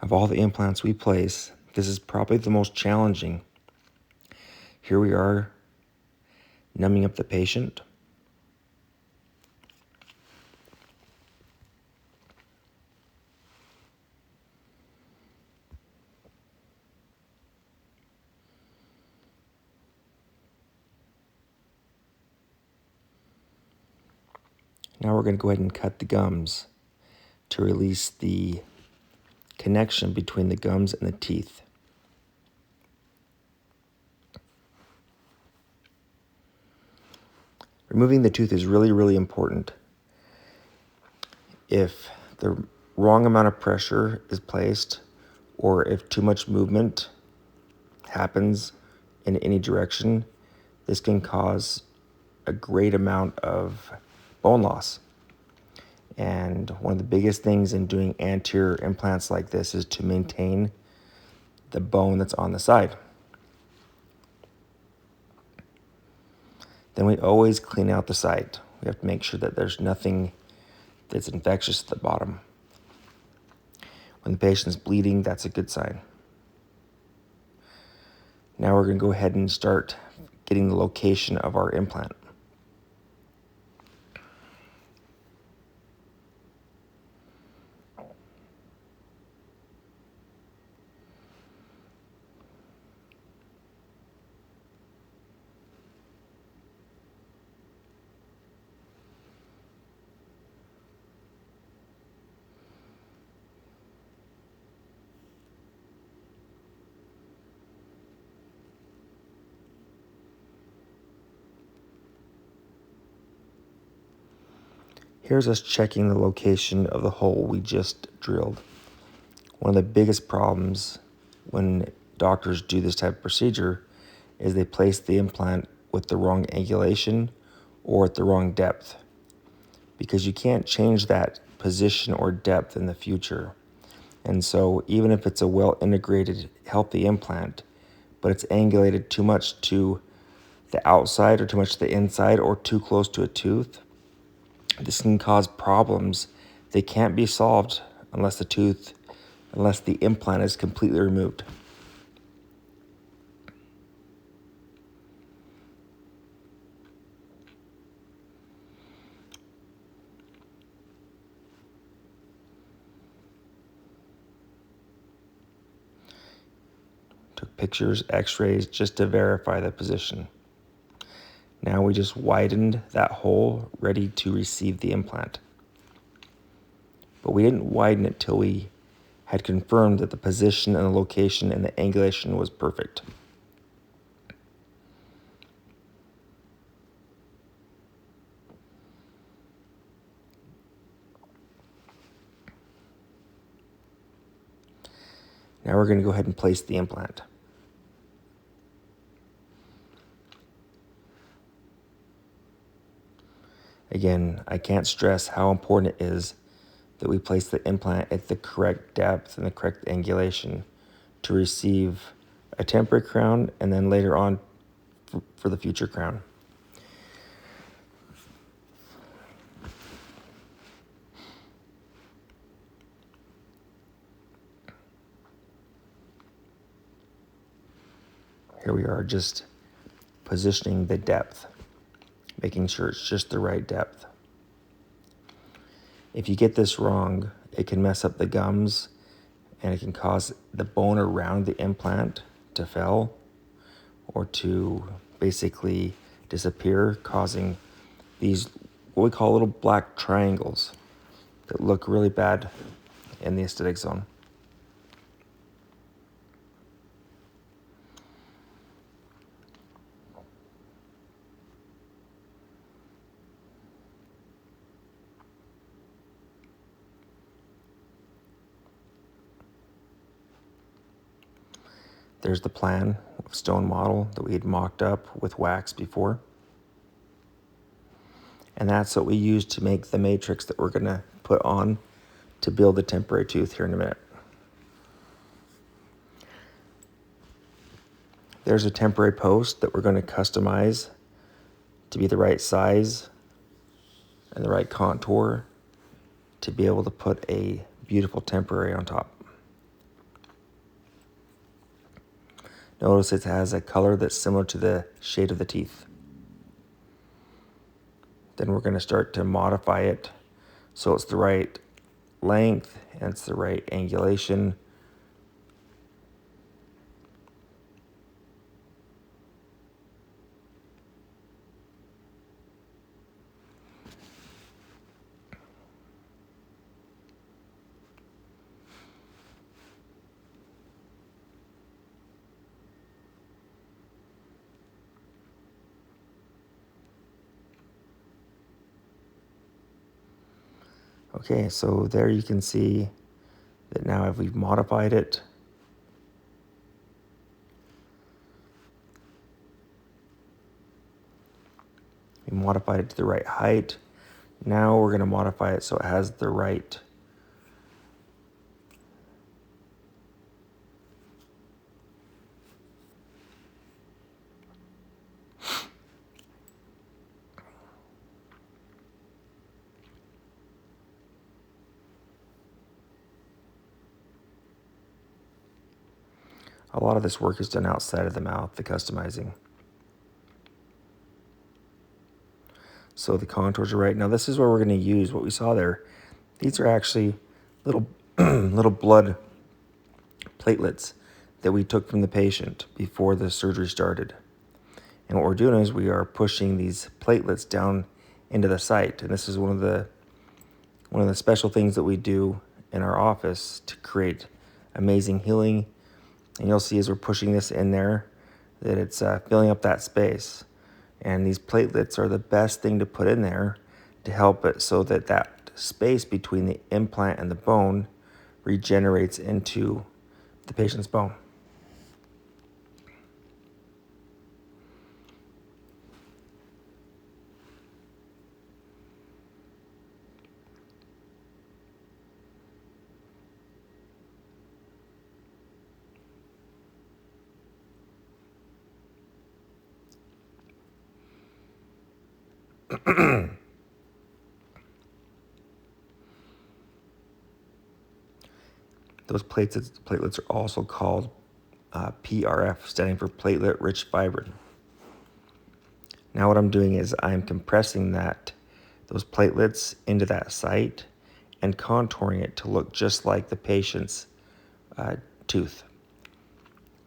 Of all the implants we place, this is probably the most challenging. Here we are, numbing up the patient. Now we're going to go ahead and cut the gums to release the connection between the gums and the teeth. Removing the tooth is really, really important. If the wrong amount of pressure is placed, or if too much movement happens in any direction, this can cause a great amount of bone loss. And one of the biggest things in doing anterior implants like this is to maintain the bone that's on the side. Then we always clean out the site. We have to make sure that there's nothing that's infectious at the bottom. When the patient's bleeding, that's a good sign. Now we're going to go ahead and start getting the location of our implant. Here's us checking the location of the hole we just drilled. One of the biggest problems when doctors do this type of procedure is they place the implant with the wrong angulation or at the wrong depth, because you can't change that position or depth in the future. And so even if it's a well-integrated, healthy implant, but it's angulated too much to the outside or too much to the inside or too close to a tooth, this can cause problems. They can't be solved unless the implant is completely removed. Took pictures, x-rays, just to verify the position. Now we just widened that hole, ready to receive the implant. But we didn't widen it till we had confirmed that the position and the location and the angulation was perfect. Now we're going to go ahead and place the implant. Again, I can't stress how important it is that we place the implant at the correct depth and the correct angulation to receive a temporary crown and then later on for the future crown. Here we are, just positioning the depth, making sure it's just the right depth. If you get this wrong, it can mess up the gums and it can cause the bone around the implant to fail or to basically disappear, causing these what we call little black triangles that look really bad in the aesthetic zone. There's the plan of stone model that we had mocked up with wax before. And that's what we use to make the matrix that we're going to put on to build the temporary tooth here in a minute. There's a temporary post that we're going to customize to be the right size and the right contour to be able to put a beautiful temporary on top. Notice it has a color that's similar to the shade of the teeth. Then we're going to start to modify it so it's the right length and it's the right angulation. Okay, so there you can see that now if we've modified it, we modified it to the right height. Now we're going to modify it so it has the right a lot of this work is done outside of the mouth, the customizing. So the contours are right. Now this is where we're going to use what we saw there. These are actually little little blood platelets that we took from the patient before the surgery started. And what we're doing is we are pushing these platelets down into the site. And this is one of the special things that we do in our office to create amazing healing. And you'll see as we're pushing this in there that it's filling up that space. And these platelets are the best thing to put in there to help it so that that space between the implant and the bone regenerates into the patient's bone. Those platelets are also called PRF, standing for platelet-rich fibrin. Now what I'm doing is I'm compressing those platelets into that site and contouring it to look just like the patient's tooth.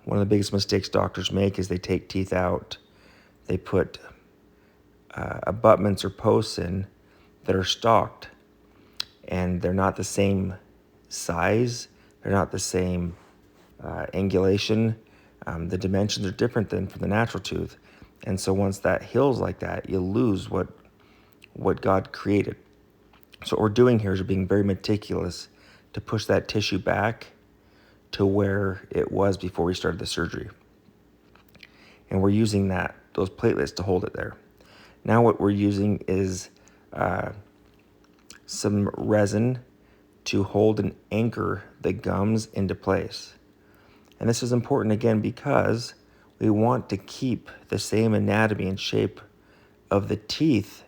One of the biggest mistakes doctors make is they take teeth out, they put abutments or posts in that are stalked, and they're not the same size, they're not the same angulation. The dimensions are different than from the natural tooth. And so once that heals like that, you lose what God created. So what we're doing here is we're being very meticulous to push that tissue back to where it was before we started the surgery. And we're using those platelets to hold it there. Now what we're using is some resin to hold and anchor the gums into place. And this is important again because we want to keep the same anatomy and shape of the teeth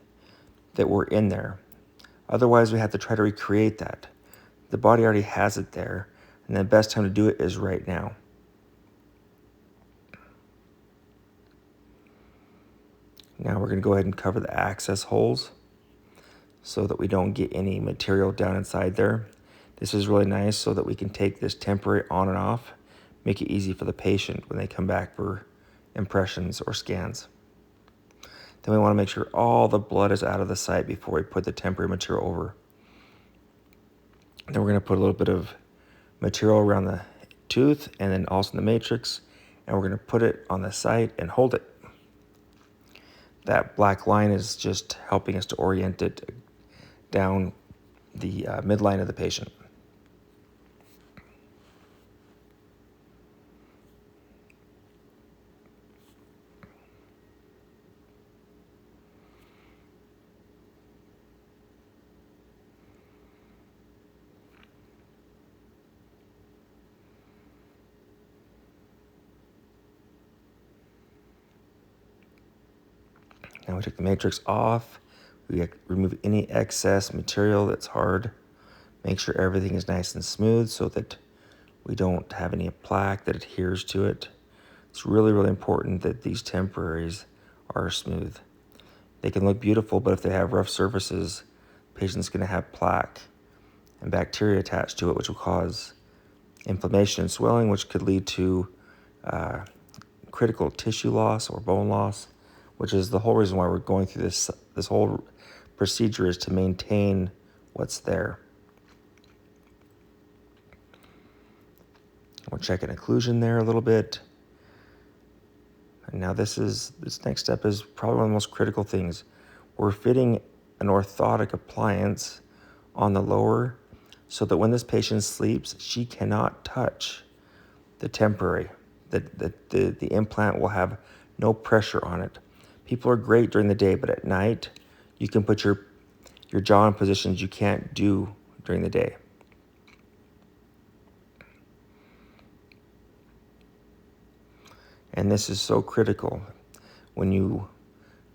that were in there. Otherwise, we have to try to recreate that. The body already has it there, and the best time to do it is right now. Now we're going to go ahead and cover the access holes so that we don't get any material down inside there. This is really nice so that we can take this temporary on and off, make it easy for the patient when they come back for impressions or scans. Then we want to make sure all the blood is out of the site before we put the temporary material over. Then we're going to put a little bit of material around the tooth and then also in the matrix, and we're going to put it on the site and hold it. That black line is just helping us to orient it down the midline of the patient. Now we take the matrix off. We remove any excess material that's hard. Make sure everything is nice and smooth so that we don't have any plaque that adheres to it. It's really, really important that these temporaries are smooth. They can look beautiful, but if they have rough surfaces, the patient's going to have plaque and bacteria attached to it, which will cause inflammation and swelling, which could lead to critical tissue loss or bone loss, which is the whole reason why we're going through this whole procedure, is to maintain what's there. We're checking occlusion there a little bit. And now this next step is probably one of the most critical things. We're fitting an orthotic appliance on the lower so that when this patient sleeps, she cannot touch the temporary. The implant will have no pressure on it. People are great during the day, but at night, you can put your jaw in positions you can't do during the day. And this is so critical when you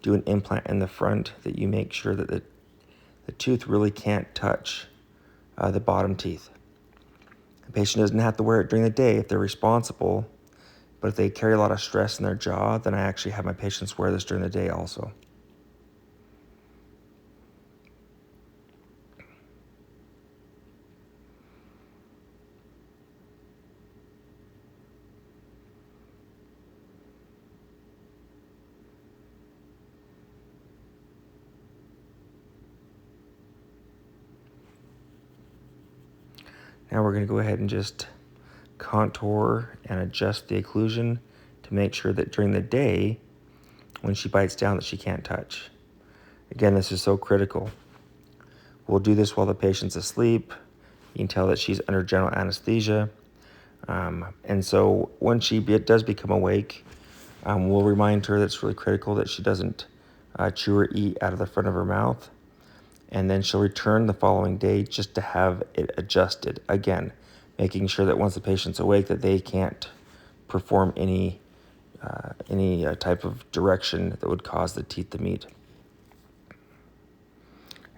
do an implant in the front, that you make sure that the tooth really can't touch the bottom teeth. The patient doesn't have to wear it during the day if they're responsible, but if they carry a lot of stress in their jaw, then I actually have my patients wear this during the day also. Now we're going to go ahead and just contour and adjust the occlusion to make sure that during the day, when she bites down, that she can't touch. Again, this is so critical. We'll do this while the patient's asleep. You can tell that she's under general anesthesia. And so when she does become awake, we'll remind her that it's really critical that she doesn't chew or eat out of the front of her mouth. And then she'll return the following day just to have it adjusted. Again, making sure that once the patient's awake, that they can't perform any type of direction that would cause the teeth to meet.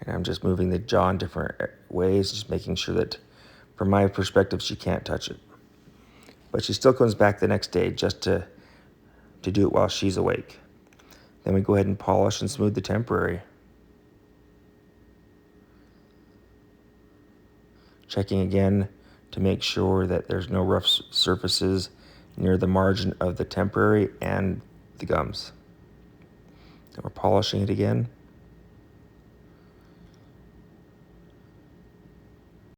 And I'm just moving the jaw in different ways, just making sure that, from my perspective, she can't touch it. But she still comes back the next day just to do it while she's awake. Then we go ahead and polish and smooth the temporary. Checking again to make sure that there's no rough surfaces near the margin of the temporary and the gums. Then we're polishing it again.